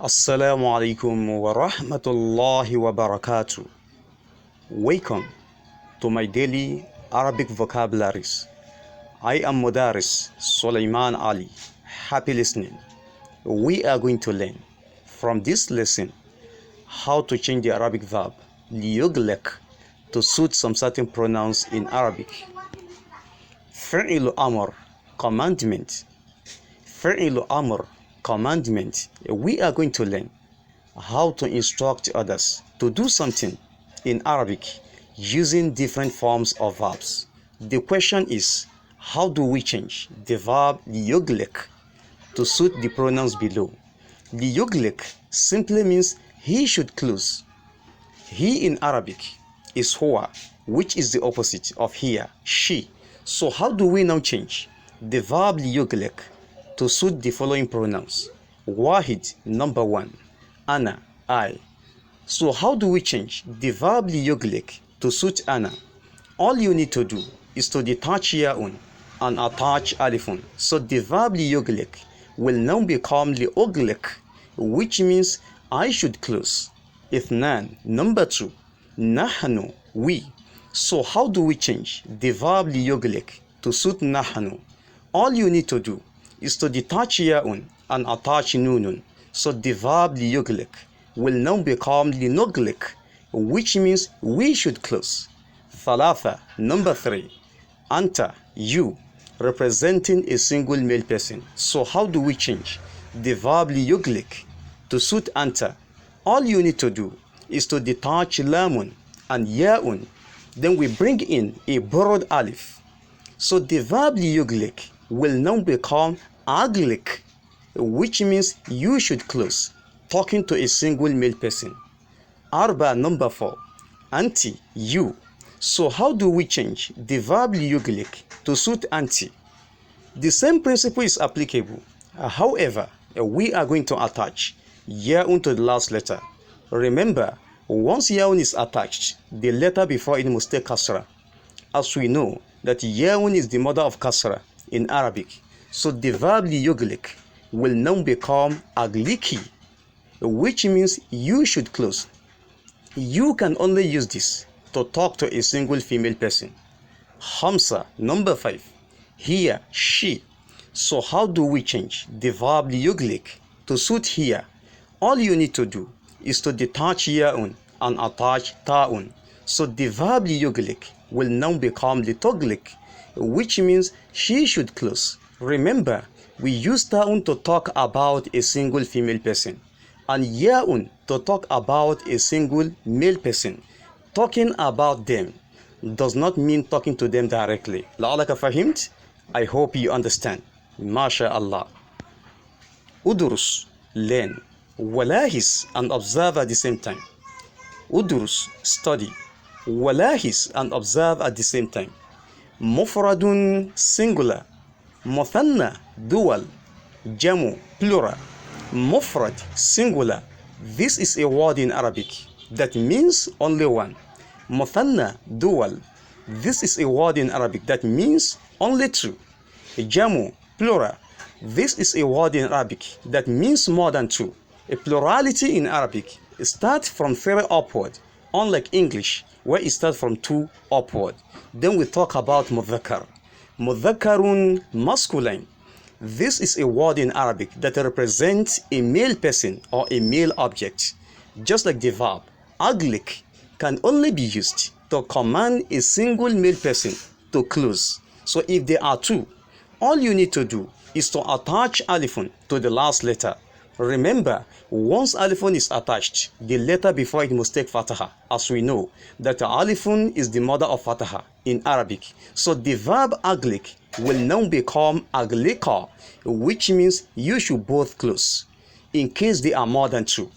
Assalamu alaikum wa rahmatullahi wa barakatuh. Welcome to my daily Arabic vocabularies. I am Mudaris Sulaiman Ali. Happy listening. We are going to learn from this lesson how to change the Arabic verb liyuglek to suit some certain pronouns in Arabic. Fi'lu amr, commandment. Fi'lu amr, commandment. We are going to learn how to instruct others to do something in Arabic using different forms of verbs. The question is, how do we change the verb liyuglek to suit the pronouns below? Liyuglek simply means he should close. He in Arabic is huwa, which is the opposite of here, she. So how do we now change the verb liyuglek to suit the following pronouns? Wahid, number one. Ana, I. So how do we change the verb liyuglek to suit ana? All you need to do is to detach yaun and attach alifun. So the verb liyuglek will now become liyuglek, which means I should close. Ithnan, number two. Nahnu, we. So how do we change the verb liyuglek to suit nahnu? All you need to do is to detach yaun and attach nunun. So the verb liyuglek will now become linuglek, which means we should close. Thalatha, number three. Anta, you, representing a single male person. So how do we change the verb liyuglek to suit anta? All you need to do is to detach lamun and yaun. Then we bring in a borrowed alif. So the verb liyuglek will now become aglik, which means you should close, talking to a single male person. Arba, number four. Anti, you. So how do we change the verb liyuglek to suit anti? The same principle is applicable. However, we are going to attach yaun to the last letter. Remember, once yaun is attached, the letter before it must take kasra. As we know that yaun is the mother of kasra in Arabic. So the verb liyuglek will now become agliki, which means you should close. You can only use this to talk to a single female person. Hamsa, number five. Here, she. So how do we change the verb liyuglek to suit here? All you need to do is to detach yaun and attach ta'un. So the verb liyuglek will now become lituglek, which means she should close. Remember, we use ta'un to talk about a single female person and yaun to talk about a single male person. Talking about them does not mean talking to them directly. La'alaka fahimt? I hope you understand. MashaAllah. Udurus, learn. Walahis, and observe at the same time. Udurus, study. Walahis, and observe at the same time. Mufradun, singular. Muthanna, dual. Jamu, plural. Mufrad, singular. This is a word in Arabic that means only one. Muthanna, dual. This is a word in Arabic that means only two. Jamu, plural. This is a word in Arabic that means more than two. A plurality in Arabic starts from three upward, unlike English, where it starts from two upward. Then we talk about mudhakkar. Mudhakkarun, masculine. This is a word in Arabic that represents a male person or a male object. Just like the verb, aglik can only be used to command a single male person to close. So if there are two, all you need to do is to attach alifun to the last letter. Remember, once alifun is attached, the letter before it must take fataha, as we know that alifun is the mother of fataha in Arabic. So the verb aglik will now become aglika, which means you should both close. In case there are more than two,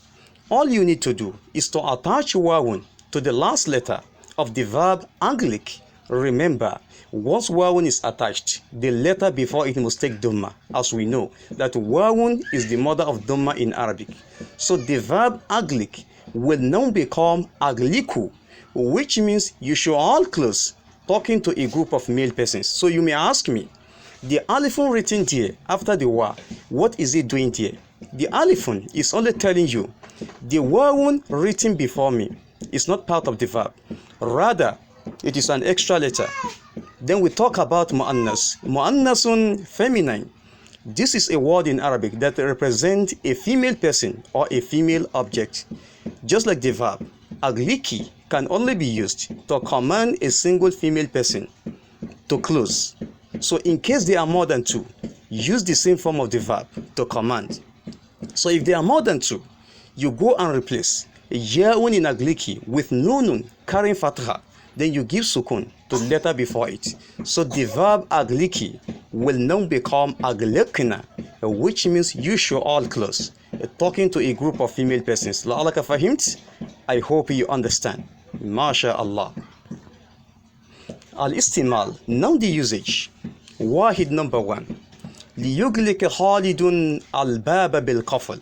all you need to do is to attach wawun to the last letter of the verb aglik. Remember, once wawun is attached, the letter before it must take dhamma, as we know that wawun is the mother of dhamma in Arabic. So the verb aglik will now become agliku, which means you should all close, talking to a group of male persons. So you may ask me, The alifun written there after the wa, what is it doing there? The alifun is only telling you the wawun written before me is not part of the verb. Rather, it is an extra letter. Then we talk about mu'annas. Mu'annasun, feminine. This is a word in Arabic that represents a female person or a female object. Just like the verb, agliki can only be used to command a single female person to close. So in case there are more than two, use the same form of the verb to command. So if there are more than two, you go and replace ya'un in agliki with nunun carrying fatha. Then you give sukun to the letter before it. So the verb agliki will now become aglikna, which means you should all close. Talking to a group of female persons. La'alaka fahimt? I hope you understand. MashaAllah. Al-istimal, now the usage. Wahid number 1. ليغلق خالد الباب بالقفل.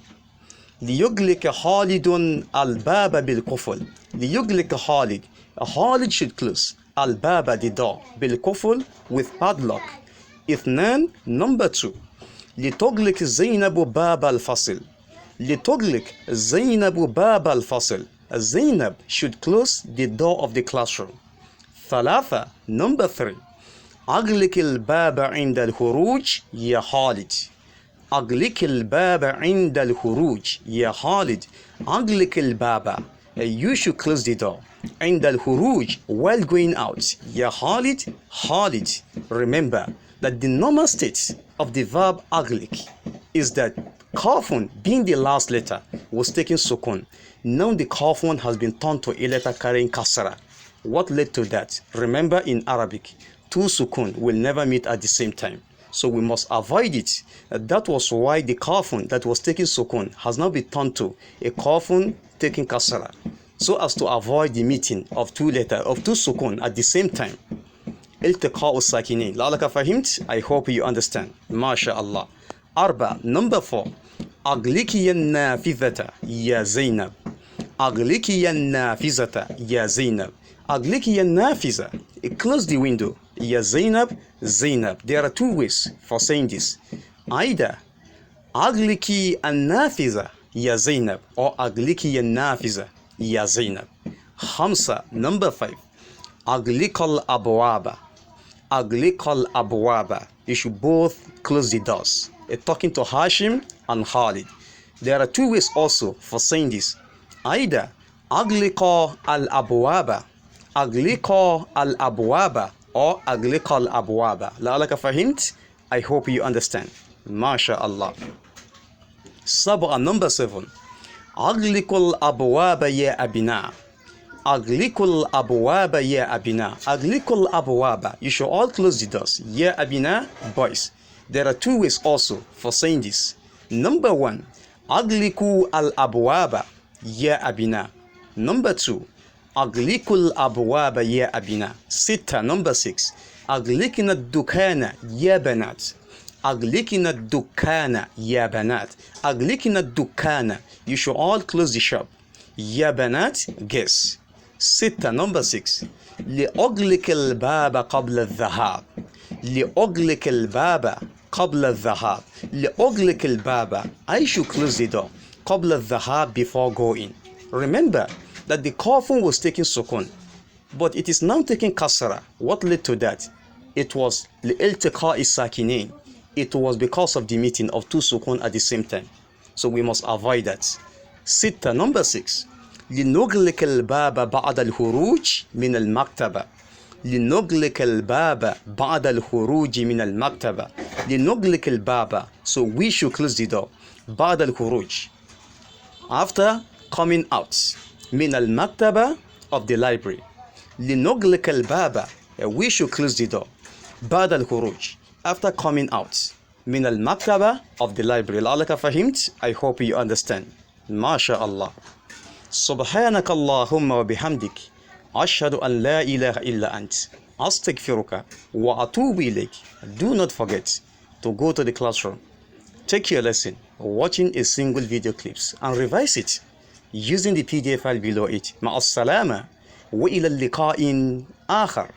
ليغلق خالد الباب بالقفل. ليغلق خالد. Khalid should close al-baba, the door, bil-kufl, with padlock. Ithnan, number 2. لتغلق زينب باب الفصل. لتغلق زينب باب الفصل. Zainab should close the door of the classroom. ثلاثة, number 3. أغلق الباب عند الخروج يا خالد. أغلق الباب عند الخروج يا خالد. أغلق الباب. You should close the door. عند الخروج, while going out. Ya Khalid, Khalid. Remember that the normal state of the verb aglik is that kafun, being the last letter, was taking sukun. Now the kafun has been turned to a letter carrying kasra. What led to that? Remember, in Arabic, two sukun will never meet at the same time. So we must avoid it. That was why the kafun that was taking sukun has now been turned to a kafun taking kasra, so as to avoid the meeting of two sukun at the same time. Iltiqa'u sakinin. La'alaka fahimt? I hope you understand. MashaAllah. Arba, number 4. Agliki an-nafizata ya Zainab. Agliki an-nafizata ya Zainab. Agliki an-nafiza. Close the window. Ya Zainab, Zainab. There are two ways for saying this. Either agliki an-nafiza ya Zainab or agliki an-nafiza ya Zainab. Khamsa, number 5. Aglikal abwaba. Aglikal abwaba. You should both close the doors. Talking to Hashim and Khalid. There are two ways also for saying this. Either aglika al abwaba. Aglika al abwaba or aglikal abwaba. La'alaka fahimt? I hope you understand. MashaAllah. Sab'a, number 7. Aglikul abwaba ya abina. Aglikul abwaba ya abina. Aglikul abwaba. You should all close the doors. Ya abina, boys. There are two ways also for saying this. Number 1. Agliku al abwaba ya abina. Number 2. Aglikul abwaba ya abina. Sita, number 6. Aglikina dukana ya banat. Aglikina dukana ya banat. Aglikina dukana. You should all close the shop. Ya banat, guess. Sita, number 6. لأغلق الباب قبل الذهاب. لأغلق الباب قبل الذهاب. لأغلق الباب. I should close the door. قبل الذهاب, before going. Remember that the kafun was taking sukun, but it is now taking kasra. What led to that? It was لإلتقاء الساكنين. It was because of the meeting of two sukun at the same time. So we must avoid that. Sita, number 6. لنغلق الباب بعد الخروج من المكتبة. لنغلق الباب بعد الخروج من المكتبة. لنغلق الباب. So we should close the door. بعد الخروج. After coming out. من المكتبة, of the library. لنغلق الباب. We should close the door. بعد الخروج. After coming out. من المكتبة, of the library. لعلك فهمت? I hope you understand. MashaAllah. سبحانك اللهم وبحمدك أشهد أن لا إله إلا أنت أستغفرك وأتوب إليك. Do not forget to go to the classroom, take your lesson, watching a single video clips and revise it using the PDF file below it. مع السلامة وإلى اللقاء آخر.